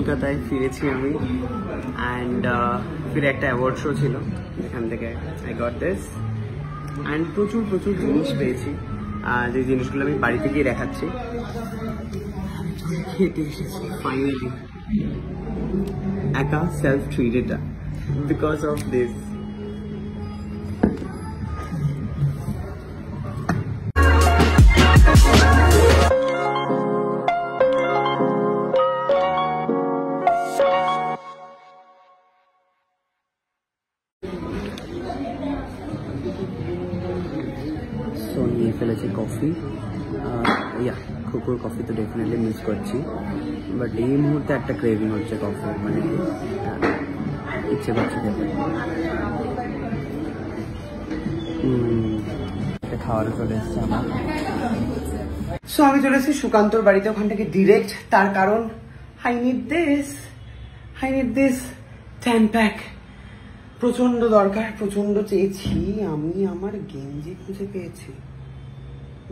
কলকাতায় ফিরেছি আমি অ্যান্ড ফিরে একটা অ্যাওয়ার্ড শো ছিল, এখান থেকে আই গট দিস অ্যান্ড প্রচুর প্রচুর জিনিস পেয়েছি, যে জিনিসগুলো আমি বাড়িতে গিয়ে দেখাচ্ছি। খেতে এসেছি ফাইনালি একা, সেলফ ট্রিট এটা, বিকজ অফ দিস। তো নিয়ে ফেলেছি কফি, খুকুর কফি তো ডেফিনেটলি মিস করছি, বাট এই মুহূর্তে একটা ক্রেভিং হচ্ছে কফি, মানে ইচ্ছে করছে খেতে। খাওয়ারও চলে এসছে আমার। সো আমি চলে এসেছি সুকান্তর বাড়িতে, ওখান থেকে ডিরেক্ট, তার কারণ আই নিড দিস 10 প্যাক, প্রচন্ড দরকার, প্রচন্ড চেয়েছি আমি। আমার গেঞ্জি খুঁজে পেয়েছি,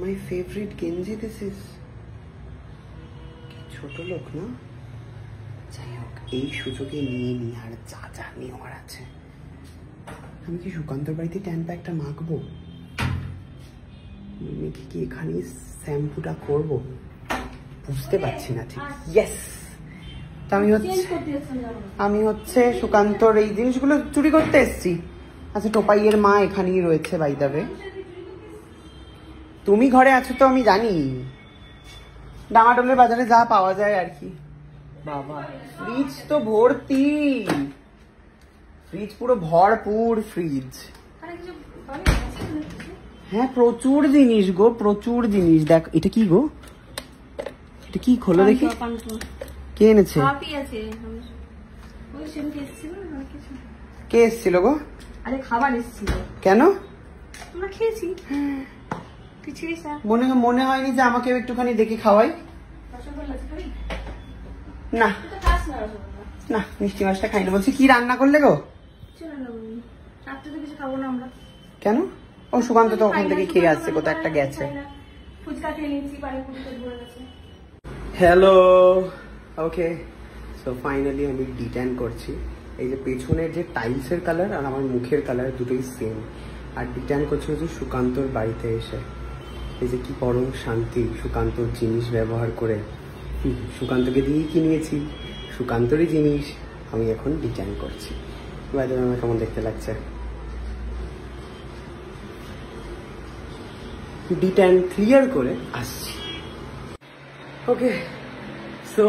মাই ফেভারিট গেঞ্জি। দিস ইজ ছোট লোক না, যাই হোক এই সুযোগে নিয়ে নি, আর যা যা নেওয়ার আছে। আমি কি সুকান্তর বাড়িতে 10 প্যাকটা মাখবো নাকি কি এখানে শ্যাম্পুটা করবো বুঝতে পারছি না ঠিক। ইয়েস, আমি হচ্ছে সুকান্তর এই জিনিসগুলো চুরি করতে এসছি। আচ্ছা, টোপাইয়ের মা এখানেই রয়েছে বাই দ্য ওয়ে। তুমি ঘরে আছো তো আমি জানি, ডাঙাডোলের বাজারে যা পাওয়া যায় আর কি। বাবা, ফ্রিজ তো ভর্তি, ফ্রিজ পুরো ভরপুর ফ্রিজ। হ্যাঁ, প্রচুর জিনিস গো, প্রচুর জিনিস। দেখ এটা কি গো, এটা কি, খোলো দেখি। কে এনেছে? কে এসেছিল গো? আরে খাবার এসেছিল। কেন? আমরা খেয়েছি। মনে হয়নি যে আমাকে একটুখানি দেখে খাওয়াই? না না, মিষ্টি মাছটা খাই না। বলছি কি রান্না করলে গো? কেন? ও সুকান্ত তো ওখান থেকে খেয়ে আসছে, কোথাও একটা গেছে। হ্যালো, ওকে। সো ফাইনালি আমি ডিট্যান করছি। এই যে পেছনের যে টাইলসের কালার আর আমার মুখের কালার দুটোই সেম, আর ডিট্যান করছি হচ্ছে সুকান্তর বাড়িতে এসে। এই যে কি পরম শান্তি সুকান্তর জিনিস ব্যবহার করে, সুকান্তকে দিয়েই কিনিয়েছি, সুকান্তরই জিনিস আমি এখন ডিট্যান করছি। বাইরে আমার কেমন দেখতে লাগছে? ডিট্যান ক্লিয়ার করে আসছি। ওকে, সো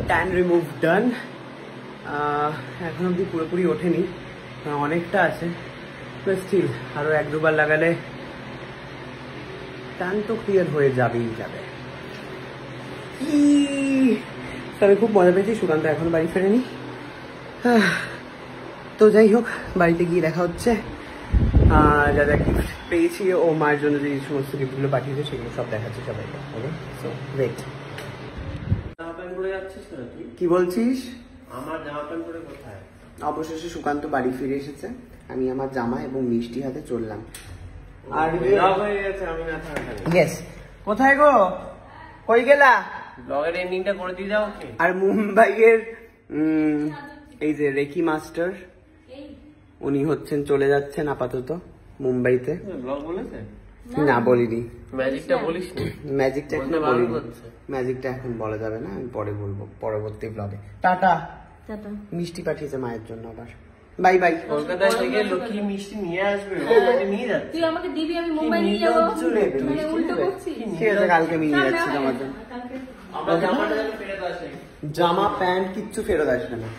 ট্যান রিমুভ ডান। এখন অব্দি পুরোপুরি ওঠেনি, অনেকটা আছে, স্টিল আরো 1-2 বার লাগালে ট্যান তো ক্লিয়ার হয়ে যাবেই যাবে। আমি খুব মজা পেয়েছি, সুকান্ত এখনো বাড়ি ফেরেনি। তো যাই হোক, বাড়িতে গিয়ে দেখা হচ্ছে। যা যা গিফট পেয়েছি, ও মায়ের জন্য যে সমস্ত গিফটগুলো পাঠিয়েছে সেগুলো সব দেখাচ্ছে সবাইকে। ওকে, সো ওয়েট। জামা প্যান্ট পরে যাচ্ছিস না তুই? কি বলছিস? আমার জামা প্যান্ট পরে কোথায়? অবশেষে সুকান্ত বাড়ি ফিরে এসেছে, আমি আমার জামা এবং মিষ্টি হাতে চললাম। আর হয়ে গেছে, আমি না থাকা। ইয়েস, কোথায় গো, কই গেলা? ব্লগের এন্ডিংটা করে দিয়ে যাও। আর মুম্বাইয়ের এই যে রেকি মাস্টার, উনি হচ্ছেন, চলে যাচ্ছেন আপাতত মুম্বাইতে। ব্লগ বলেছে? না বলিনি। ম্যাজিকটা বলিস নি? ম্যাজিকটা এখন বলিনি, ম্যাজিকটা এখন বলা যাবে না, আমি পরে বলবো পরবর্তী ব্লগে। টাটা। মিষ্টি পাঠিয়েছে মায়ের জন্য আবার। Bye bye. কলকাতা থেকে লক্ষ্মী মিষ্টি নিয়ে আসবে, নিয়ে যাচ্ছে। তুই আমাকে দিবি, আমি মুম্বাই নিয়ে যাবো। উল্টো করছিস? ঠিক আছে, কালকে আমি নিয়ে যাচ্ছি তোমার জন্য। জামা প্যান্ট কিচ্ছু ফেরত আসবে না।